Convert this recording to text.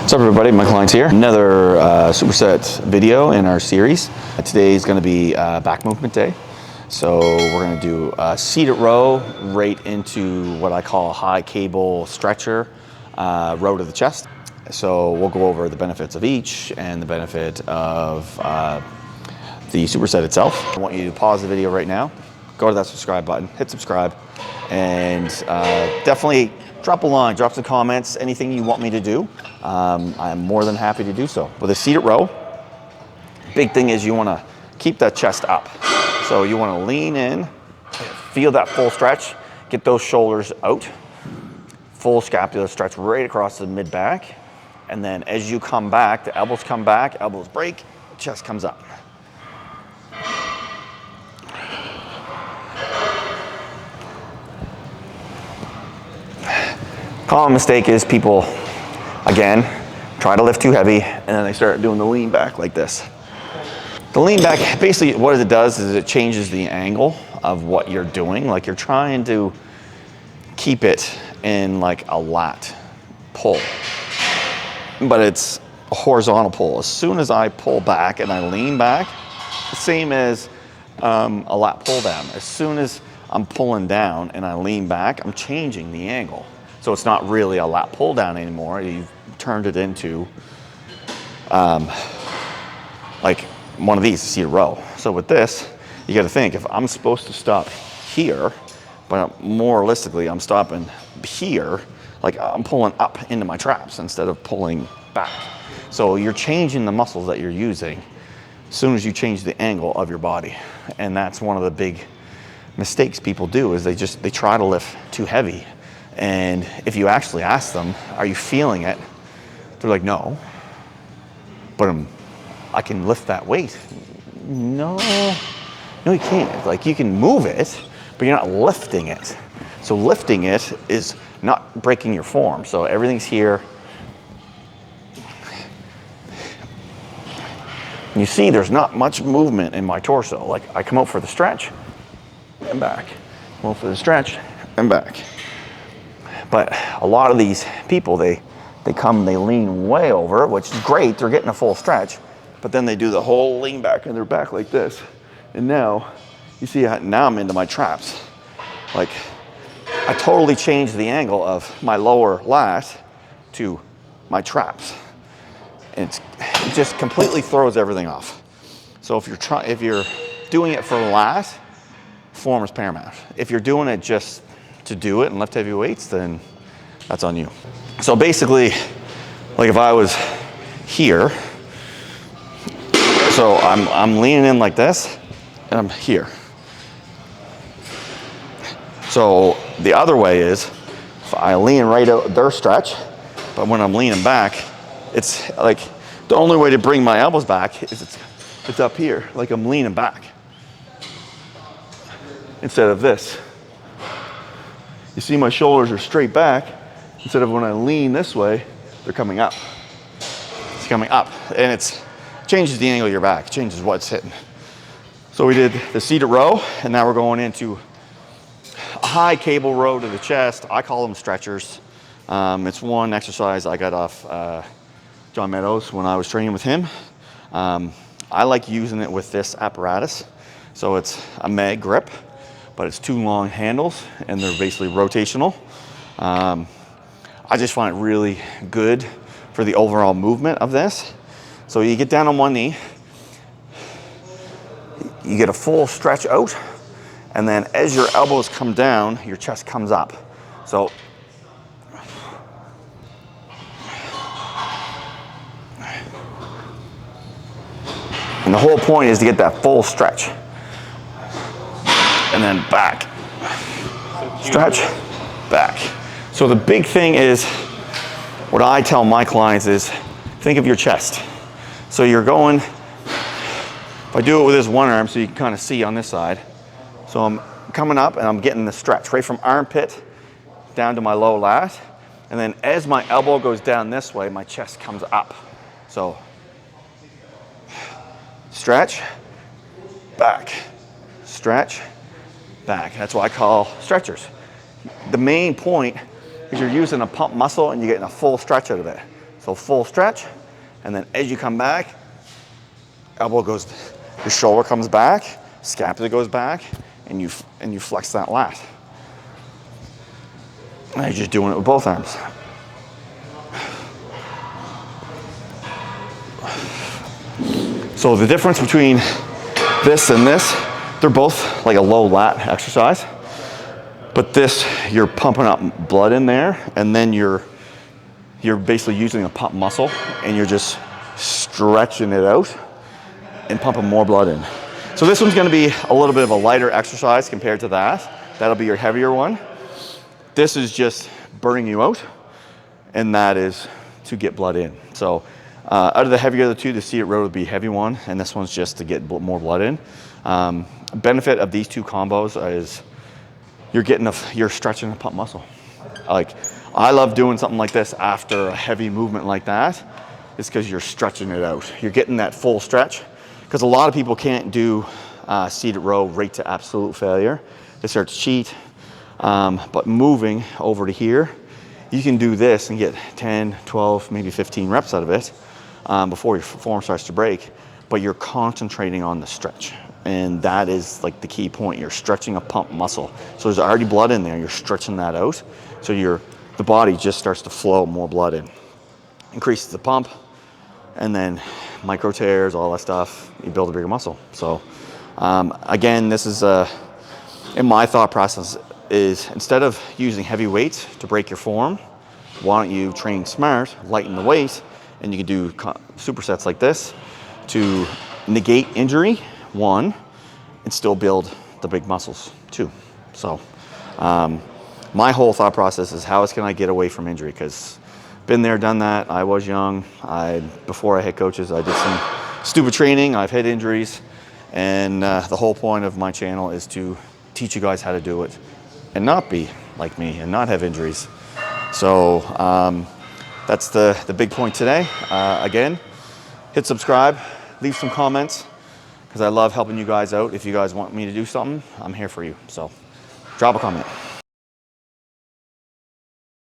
What's up everybody, Michael Hines here. Another superset video in our series. Today is going to be back movement day. So we're going to do a seated row right into what I call a high cable stretcher row to the chest. So we'll go over the benefits of each and the benefit of the superset itself. I want you to pause the video right now, go to that subscribe button, hit subscribe, and definitely drop a line, drop some comments, anything you want me to do. I'm more than happy to do so. With a seated row, big thing is you want to keep that chest up. So you want to lean in, feel that full stretch, get those shoulders out, full scapular stretch right across the mid back. And then as you come back, the elbows come back, elbows break, chest comes up. Common mistake is people, again, try to lift too heavy and then they start doing the lean back like this. The lean back, basically what it does is it changes the angle of what you're doing. Like you're trying to keep it in like a lat pull, but it's a horizontal pull. As soon as I pull back and I lean back, the same as a lat pull down. As soon as I'm pulling down and I lean back, I'm changing the angle. So it's not really a lat pull down anymore. You've turned it into like one of these, seated row. So with this, you got to think, if I'm supposed to stop here, but more realistically, I'm stopping here, like I'm pulling up into my traps instead of pulling back. So you're changing the muscles that you're using as soon as you change the angle of your body. And that's one of the big mistakes people do, is they try to lift too heavy. And if you actually ask them, are you feeling it? They're like, no, but I can lift that weight. No, you can't. Like you can move it, but you're not lifting it. So lifting it is not breaking your form. So everything's here. You see there's not much movement in my torso. Like I come out for the stretch and back, come out for the stretch and back. But a lot of these people, they lean way over, which is great, they're getting a full stretch, but then they do the whole lean back in their back like this. And now, you see, now I'm into my traps. Like, I totally changed the angle of my lower lat to my traps. And it just completely throws everything off. So if you're doing it for lat, form is paramount. If you're doing it just to do it and lift heavy weights, then that's on you. So basically, like if I was here, so I'm leaning in like this, and I'm here. So the other way is, if I lean right out their stretch, but when I'm leaning back, it's like, the only way to bring my elbows back is it's up here, like I'm leaning back, instead of this. You see my shoulders are straight back, instead of when I lean this way, they're coming up. It's coming up, and it changes the angle of your back, changes what's hitting. So we did the seated row, and now we're going into a high cable row to the chest. I call them stretchers. It's one exercise I got off John Meadows when I was training with him. I like using it with this apparatus. So it's a mag grip, but it's two long handles and they're basically rotational. I just find it really good for the overall movement of this. So you get down on one knee, you get a full stretch out, and then as your elbows come down, your chest comes up. So and the whole point is to get that full stretch. And then back, stretch, back. So the big thing is, what I tell my clients is, think of your chest. So you're going, if I do it with this one arm so you can kind of see on this side. So I'm coming up and I'm getting the stretch right from armpit down to my low lat. And then as my elbow goes down this way, my chest comes up. So stretch, back, stretch, back. That's what I call stretchers. The main point is you're using a pump muscle and you're getting a full stretch out of it. So So full stretch, and then as you come back, elbow goes, your shoulder comes back, scapula goes back, and you flex that lat. And you're just doing it with both arms. So the difference between this and this, they're both like a low lat exercise. But this, you're pumping up blood in there, and then you're basically using a pump muscle, and you're just stretching it out and pumping more blood in. So this one's gonna be a little bit of a lighter exercise compared to that. That'll be your heavier one. This is just burning you out, and that is to get blood in. So out of the heavier of the two, the seated row would be heavy one, and this one's just to get more blood in. Benefit of these two combos is you're stretching the pump muscle. Like, I love doing something like this after a heavy movement like that, is because you're stretching it out. You're getting that full stretch, because a lot of people can't do seated row right to absolute failure. They start to cheat, but moving over to here, you can do this and get 10, 12, maybe 15 reps out of it before your form starts to break, but you're concentrating on the stretch. And that is like the key point. You're stretching a pump muscle. So there's already blood in there. You're stretching that out. So the body just starts to flow more blood in. Increases the pump, and then micro tears, all that stuff, you build a bigger muscle. So again, this is in my thought process is, instead of using heavy weights to break your form, why don't you train smart, lighten the weight, and you can do supersets like this to negate injury, one, and still build the big muscles, two. So my whole thought process is, how can I get away from injury? Because been there, done that. I was young. Before I hit coaches, I did some stupid training. I've hit injuries, and the whole point of my channel is to teach you guys how to do it and not be like me and not have injuries. So that's the big point today. Again, hit subscribe, leave some comments, because I love helping you guys out. If you guys want me to do something, I'm here for you. So drop a comment.